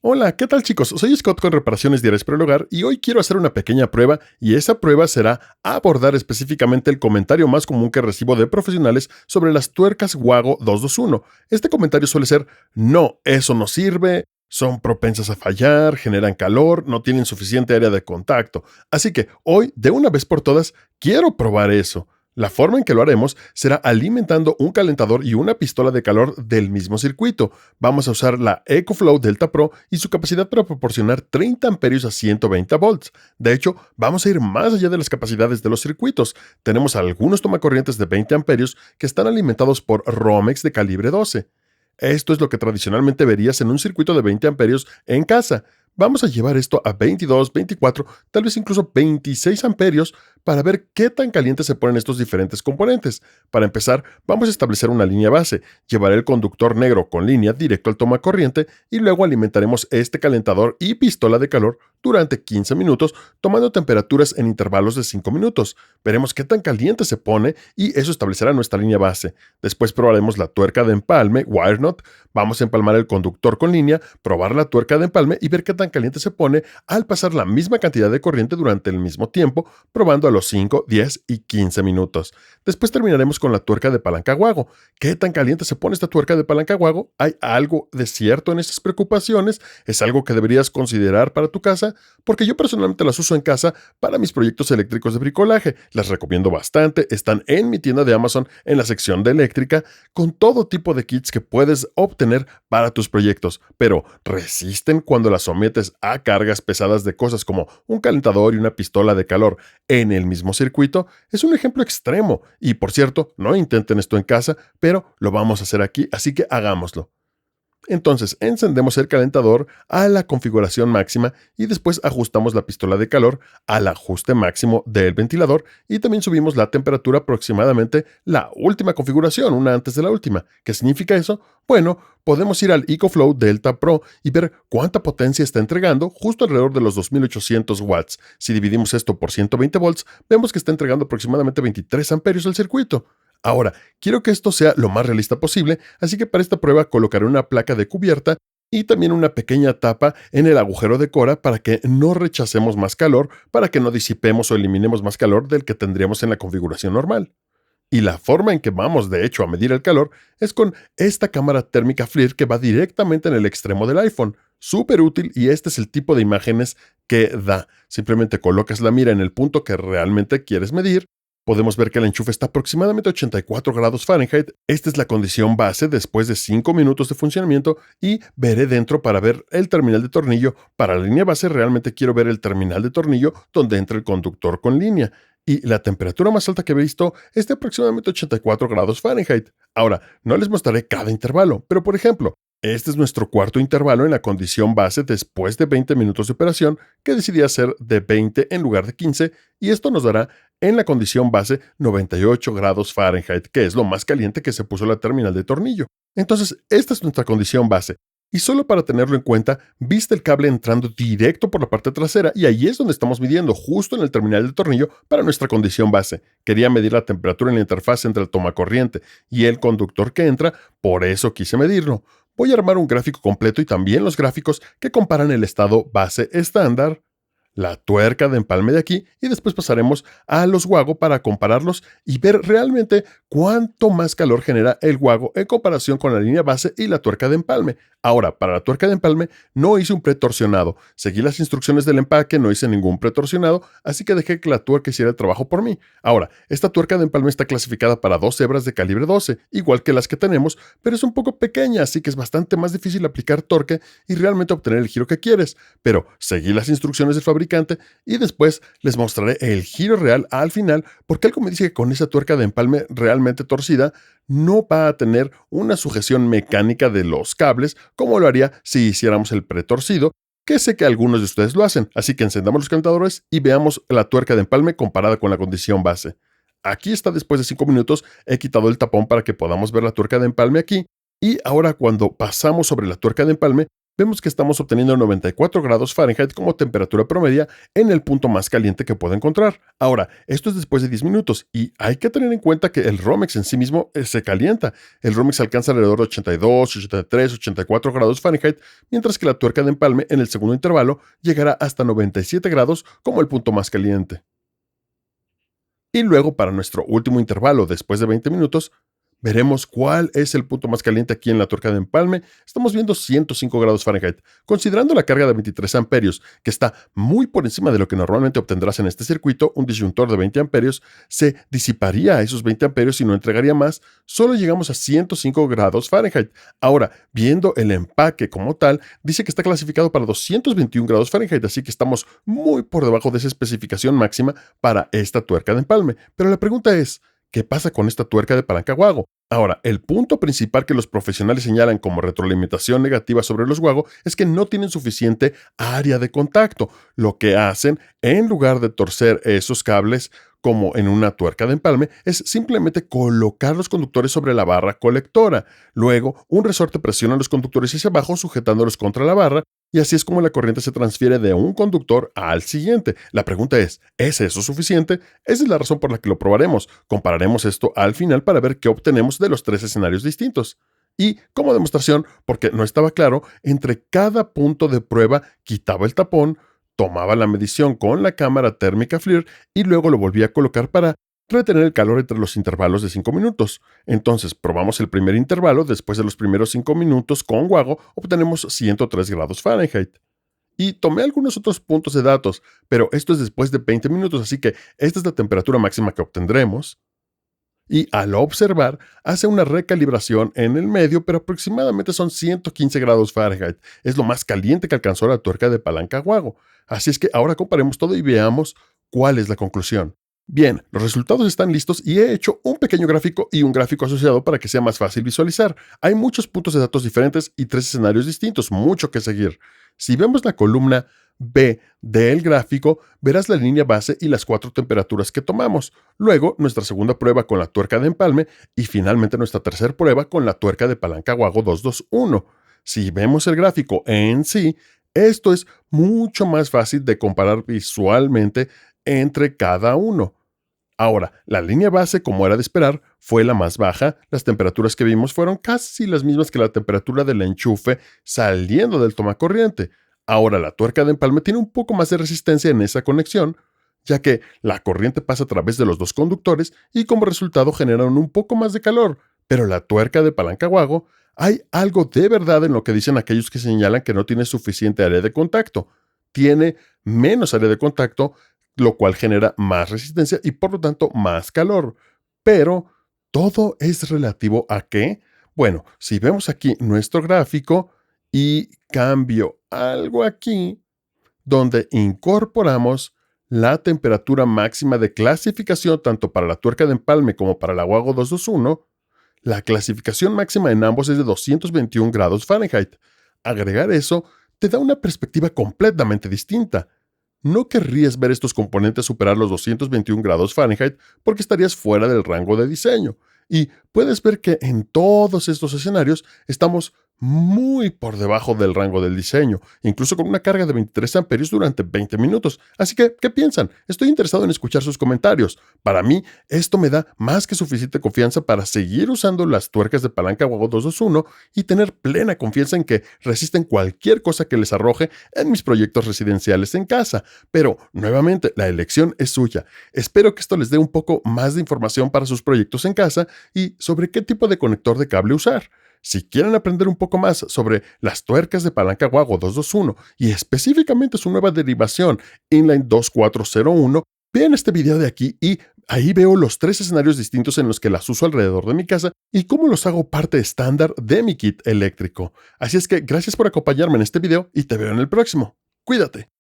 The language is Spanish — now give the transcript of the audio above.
Hola, ¿qué tal chicos? Soy Scott con Reparaciones Diarias para el Hogar y hoy quiero hacer una pequeña prueba y esa prueba será abordar específicamente el comentario más común que recibo de profesionales sobre las tuercas Wago 221. Este comentario suele ser: no, eso no sirve, son propensas a fallar, generan calor, no tienen suficiente área de contacto. Así que hoy, de una vez por todas, quiero probar eso. La forma en que lo haremos será alimentando un calentador y una pistola de calor del mismo circuito. Vamos a usar la EcoFlow Delta Pro y su capacidad para proporcionar 30 amperios a 120 volts. De hecho, vamos a ir más allá de las capacidades de los circuitos. Tenemos algunos tomacorrientes de 20 amperios que están alimentados por Romex de calibre 12. Esto es lo que tradicionalmente verías en un circuito de 20 amperios en casa. Vamos a llevar esto a 22, 24, tal vez incluso 26 amperios para ver qué tan calientes se ponen estos diferentes componentes. Para empezar, vamos a establecer una línea base. Llevaré el conductor negro con línea directo al tomacorriente y luego alimentaremos este calentador y pistola de calor durante 15 minutos, tomando temperaturas en intervalos de 5 minutos. Veremos qué tan caliente se pone y eso establecerá nuestra línea base. Después probaremos la tuerca de empalme, wire knot. Vamos a empalmar el conductor con línea, probar la tuerca de empalme y ver qué tan caliente se pone al pasar la misma cantidad de corriente durante el mismo tiempo, probando a los 5, 10 y 15 minutos. Después terminaremos con la tuerca de palanca Wago. ¿Qué tan caliente se pone esta tuerca de palanca Wago? ¿Hay algo de cierto en estas preocupaciones? ¿Es algo que deberías considerar para tu casa? Porque yo personalmente las uso en casa para mis proyectos eléctricos de bricolaje. Las recomiendo bastante. Están en mi tienda de Amazon en la sección de eléctrica con todo tipo de kits que puedes obtener para tus proyectos, pero resisten cuando las sometes a cargas pesadas de cosas como un calentador y una pistola de calor en el mismo circuito. Es un ejemplo extremo y, por cierto, no intenten esto en casa, pero lo vamos a hacer aquí, así que hagámoslo. Entonces encendemos el calentador a la configuración máxima y después ajustamos la pistola de calor al ajuste máximo del ventilador y también subimos la temperatura aproximadamente la última configuración, una antes de la última. ¿Qué significa eso? Bueno, podemos ir al EcoFlow Delta Pro y ver cuánta potencia está entregando, justo alrededor de los 2800 watts. Si dividimos esto por 120 volts, vemos que está entregando aproximadamente 23 amperios al circuito. Ahora, quiero que esto sea lo más realista posible, así que para esta prueba colocaré una placa de cubierta y también una pequeña tapa en el agujero de cora para que no rechacemos más calor, para que no disipemos o eliminemos más calor del que tendríamos en la configuración normal. Y la forma en que vamos, de hecho, a medir el calor es con esta cámara térmica FLIR que va directamente en el extremo del iPhone. Súper útil y este es el tipo de imágenes que da. Simplemente colocas la mira en el punto que realmente quieres medir. Podemos ver que el enchufe está aproximadamente a 84 grados Fahrenheit. Esta es la condición base después de 5 minutos de funcionamiento y veré dentro para ver el terminal de tornillo. Para la línea base realmente quiero ver el terminal de tornillo donde entra el conductor con línea. Y la temperatura más alta que he visto es de aproximadamente 84 grados Fahrenheit. Ahora, no les mostraré cada intervalo, pero por ejemplo, este es nuestro cuarto intervalo en la condición base después de 20 minutos de operación, que decidí hacer de 20 en lugar de 15, y esto nos dará en la condición base 98 grados Fahrenheit, que es lo más caliente que se puso la terminal de tornillo. Entonces, esta es nuestra condición base. Y solo para tenerlo en cuenta, viste el cable entrando directo por la parte trasera y ahí es donde estamos midiendo, justo en el terminal de tornillo para nuestra condición base. Quería medir la temperatura en la interfaz entre el tomacorriente y el conductor que entra, por eso quise medirlo. Voy a armar un gráfico completo y también los gráficos que comparan el estado base estándar, la tuerca de empalme de aquí y después pasaremos a los Wago para compararlos y ver realmente cuánto más calor genera el Wago en comparación con la línea base y la tuerca de empalme. Ahora, para la tuerca de empalme no hice un pretorsionado, seguí las instrucciones del empaque, no hice ningún pretorsionado, así que dejé que la tuerca hiciera el trabajo por mí. Ahora, esta tuerca de empalme está clasificada para 2 hebras de calibre 12, igual que las que tenemos, pero es un poco pequeña, así que es bastante más difícil aplicar torque y realmente obtener el giro que quieres. Pero seguí las instrucciones del fabricante y después les mostraré el giro real al final, porque algo me dice que con esa tuerca de empalme realmente torcida no va a tener una sujeción mecánica de los cables como lo haría si hiciéramos el pretorcido, que sé que algunos de ustedes lo hacen, así que encendamos los calentadores y veamos la tuerca de empalme comparada con la condición base. Aquí está después de 5 minutos, he quitado el tapón para que podamos ver la tuerca de empalme aquí, y ahora cuando pasamos sobre la tuerca de empalme, vemos que estamos obteniendo 94 grados Fahrenheit como temperatura promedia en el punto más caliente que puedo encontrar. Ahora, esto es después de 10 minutos y hay que tener en cuenta que el Romex en sí mismo se calienta. El Romex alcanza alrededor de 82, 83, 84 grados Fahrenheit, mientras que la tuerca de empalme en el segundo intervalo llegará hasta 97 grados como el punto más caliente. Y luego, para nuestro último intervalo después de 20 minutos, veremos cuál es el punto más caliente aquí en la tuerca de empalme. Estamos viendo 105 grados Fahrenheit. Considerando la carga de 23 amperios, que está muy por encima de lo que normalmente obtendrás en este circuito, un disyuntor de 20 amperios se disiparía a esos 20 amperios y no entregaría más. Solo llegamos a 105 grados Fahrenheit. Ahora, viendo el empaque como tal, dice que está clasificado para 221 grados Fahrenheit, así que estamos muy por debajo de esa especificación máxima para esta tuerca de empalme. Pero la pregunta es, ¿qué pasa con esta tuerca de palanca WAGO? Ahora, el punto principal que los profesionales señalan como retroalimentación negativa sobre los WAGO es que no tienen suficiente área de contacto. Lo que hacen, en lugar de torcer esos cables como en una tuerca de empalme, es simplemente colocar los conductores sobre la barra colectora. Luego, un resorte presiona los conductores hacia abajo sujetándolos contra la barra, y así es como la corriente se transfiere de un conductor al siguiente. La pregunta ¿es eso suficiente? Esa es la razón por la que lo probaremos. Compararemos esto al final para ver qué obtenemos de los 3 escenarios distintos. Y como demostración, porque no estaba claro, entre cada punto de prueba quitaba el tapón, tomaba la medición con la cámara térmica FLIR y luego lo volvía a colocar para retener el calor entre los intervalos de 5 minutos. Entonces, probamos el primer intervalo, después de los primeros 5 minutos con WAGO, obtenemos 103 grados Fahrenheit. Y tomé algunos otros puntos de datos, pero esto es después de 20 minutos, así que esta es la temperatura máxima que obtendremos. Y al observar, hace una recalibración en el medio, pero aproximadamente son 115 grados Fahrenheit. Es lo más caliente que alcanzó la tuerca de palanca WAGO. Así es que ahora comparemos todo y veamos cuál es la conclusión. Bien, los resultados están listos y he hecho un pequeño gráfico y un gráfico asociado para que sea más fácil visualizar. Hay muchos puntos de datos diferentes y 3 escenarios distintos, mucho que seguir. Si vemos la columna B del gráfico, verás la línea base y las 4 temperaturas que tomamos. Luego, nuestra segunda prueba con la tuerca de empalme y finalmente nuestra tercera prueba con la tuerca de palanca WAGO 221. Si vemos el gráfico en sí, esto es mucho más fácil de comparar visualmente entre cada uno. Ahora, la línea base, como era de esperar, fue la más baja. Las temperaturas que vimos fueron casi las mismas que la temperatura del enchufe saliendo del tomacorriente. Ahora, la tuerca de empalme tiene un poco más de resistencia en esa conexión, ya que la corriente pasa a través de los dos conductores y como resultado generan un poco más de calor. Pero la tuerca de palanca WAGO, hay algo de verdad en lo que dicen aquellos que señalan que no tiene suficiente área de contacto. Tiene menos área de contacto, lo cual genera más resistencia y por lo tanto más calor. Pero todo es relativo a qué. Bueno, si vemos aquí nuestro gráfico y cambio algo aquí, donde incorporamos la temperatura máxima de clasificación tanto para la tuerca de empalme como para la WAGO 221, la clasificación máxima en ambos es de 221 grados Fahrenheit. Agregar eso te da una perspectiva completamente distinta. No querrías ver estos componentes superar los 221 grados Fahrenheit porque estarías fuera del rango de diseño. Y puedes ver que en todos estos escenarios estamos muy por debajo del rango del diseño, incluso con una carga de 23 amperios durante 20 minutos. Así que, ¿qué piensan? Estoy interesado en escuchar sus comentarios. Para mí, esto me da más que suficiente confianza para seguir usando las tuercas de palanca WAGO 221 y tener plena confianza en que resisten cualquier cosa que les arroje en mis proyectos residenciales en casa. Pero, nuevamente, la elección es suya. Espero que esto les dé un poco más de información para sus proyectos en casa y sobre qué tipo de conector de cable usar. Si quieren aprender un poco más sobre las tuercas de palanca WAGO 221 y específicamente su nueva derivación Inline 2401, vean este video de aquí y ahí veo los 3 escenarios distintos en los que las uso alrededor de mi casa y cómo los hago parte estándar de mi kit eléctrico. Así es que gracias por acompañarme en este video y te veo en el próximo. Cuídate.